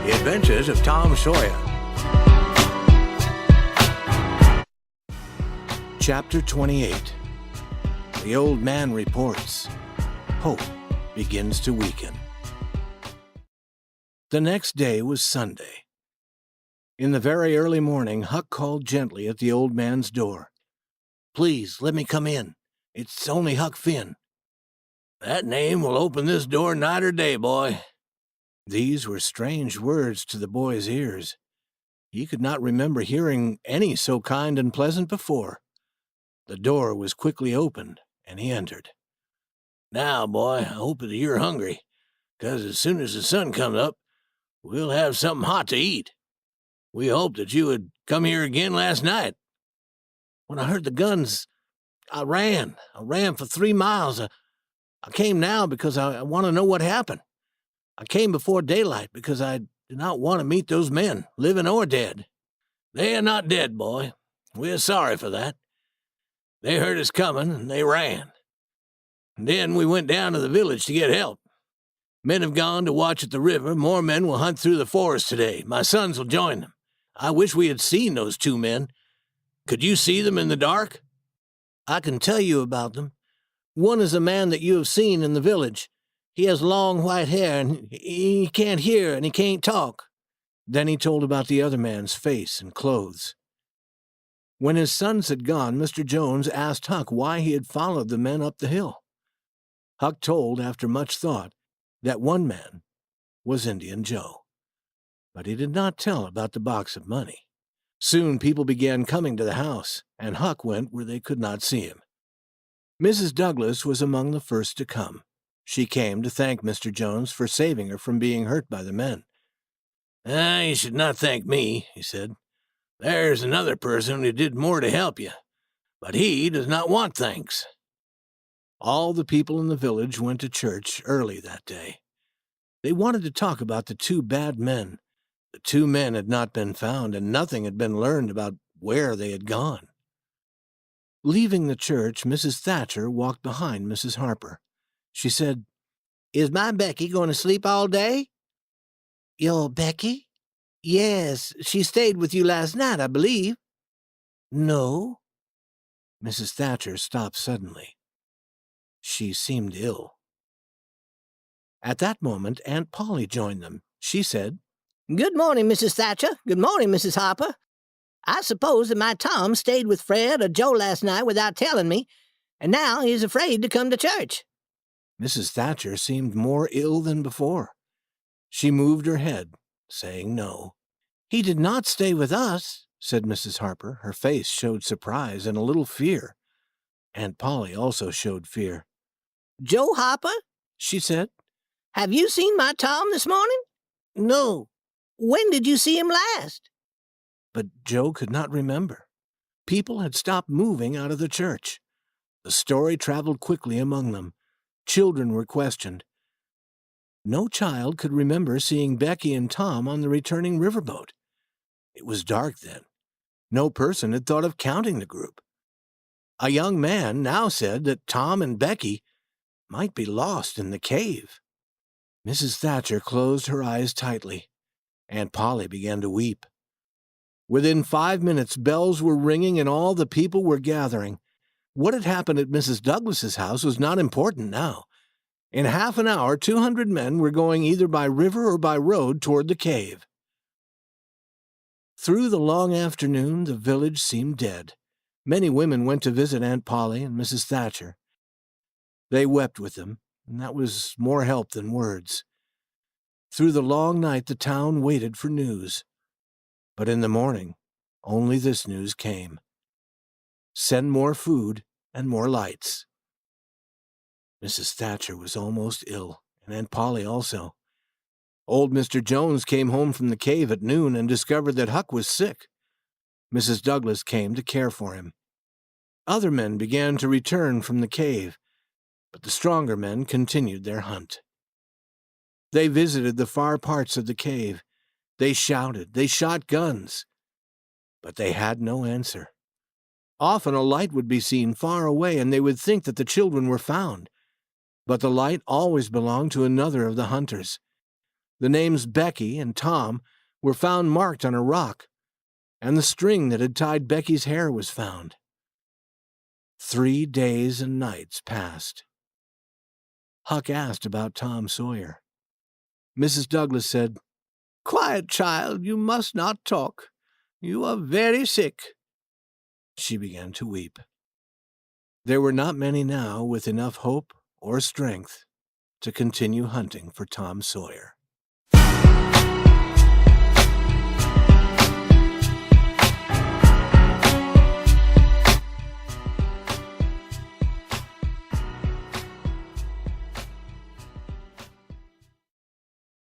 The Adventures of Tom Sawyer. Chapter 28. The Old Man Reports. Hope begins to weaken. The next day was Sunday. In the very early morning, Huck called gently at the old man's door. "Please, let me come in. It's only Huck Finn." "That name will open this door night or day, boy." These were strange words to the boy's ears. He could not remember hearing any so kind and pleasant before. The door was quickly opened, and he entered. "Now, boy, I hope that you're hungry, 'cause as soon as the sun comes up, we'll have something hot to eat. We hoped that you would come here again last night." "When I heard the guns, I ran. I ran for 3 miles. I came now because I want to know what happened. I came before daylight because I do not want to meet those men, living or dead." "They are not dead, boy. We are sorry for that. They heard us coming, and they ran. And then we went down to the village to get help. Men have gone to watch at the river. More men will hunt through the forest today. My sons will join them. I wish we had seen those 2 men. Could you see them in the dark?" "I can tell you about them. One is a man that you have seen in the village. He has long white hair, and he can't hear and he can't talk." Then he told about the other man's face and clothes. When his sons had gone, Mr. Jones asked Huck why he had followed the men up the hill. Huck told, after much thought, that one man was Indian Joe. But he did not tell about the box of money. Soon people began coming to the house, and Huck went where they could not see him. Mrs. Douglas was among the first to come. She came to thank Mr. Jones for saving her from being hurt by the men. "You should not thank me," he said. "There's another person who did more to help you, but he does not want thanks." All the people in the village went to church early that day. They wanted to talk about the 2 bad men. The 2 men had not been found, and nothing had been learned about where they had gone. Leaving the church, Mrs. Thatcher walked behind Mrs. Harper. She said, "Is my Becky going to sleep all day?" "Your Becky?" "Yes, she stayed with you last night, I believe." "No." Mrs. Thatcher stopped suddenly. She seemed ill. At that moment, Aunt Polly joined them. She said, "Good morning, Mrs. Thatcher. Good morning, Mrs. Harper. I suppose that my Tom stayed with Fred or Joe last night without telling me, and now he is afraid to come to church." Mrs. Thatcher seemed more ill than before. She moved her head, saying no. "He did not stay with us," said Mrs. Harper. Her face showed surprise and a little fear. Aunt Polly also showed fear. "Joe Harper," she said, "have you seen my Tom this morning?" "No." "When did you see him last?" But Joe could not remember. People had stopped moving out of the church. The story traveled quickly among them. Children were questioned. No child could remember seeing Becky and Tom on the returning riverboat. It was dark then. No person had thought of counting the group. A young man now said that Tom and Becky might be lost in the cave. Mrs. Thatcher closed her eyes tightly. Aunt Polly began to weep. Within 5 minutes, bells were ringing and all the people were gathering. What had happened at Mrs. Douglas's house was not important now. In half an hour, 200 men were going either by river or by road toward the cave. Through the long afternoon, the village seemed dead. Many women went to visit Aunt Polly and Mrs. Thatcher. They wept with them, and that was more help than words. Through the long night, the town waited for news. But in the morning, only this news came. Send more food and more lights. Mrs. Thatcher was almost ill, and Aunt Polly also. Old Mr. Jones came home from the cave at noon and discovered that Huck was sick. Mrs. Douglas came to care for him. Other men began to return from the cave, but the stronger men continued their hunt. They visited the far parts of the cave. They shouted, they shot guns, but they had no answer. Often a light would be seen far away, and they would think that the children were found. But the light always belonged to another of the hunters. The names Becky and Tom were found marked on a rock, and the string that had tied Becky's hair was found. 3 days and nights passed. Huck asked about Tom Sawyer. Mrs. Douglas said, "Quiet, child, you must not talk. You are very sick." She began to weep. There were not many now with enough hope or strength to continue hunting for Tom Sawyer.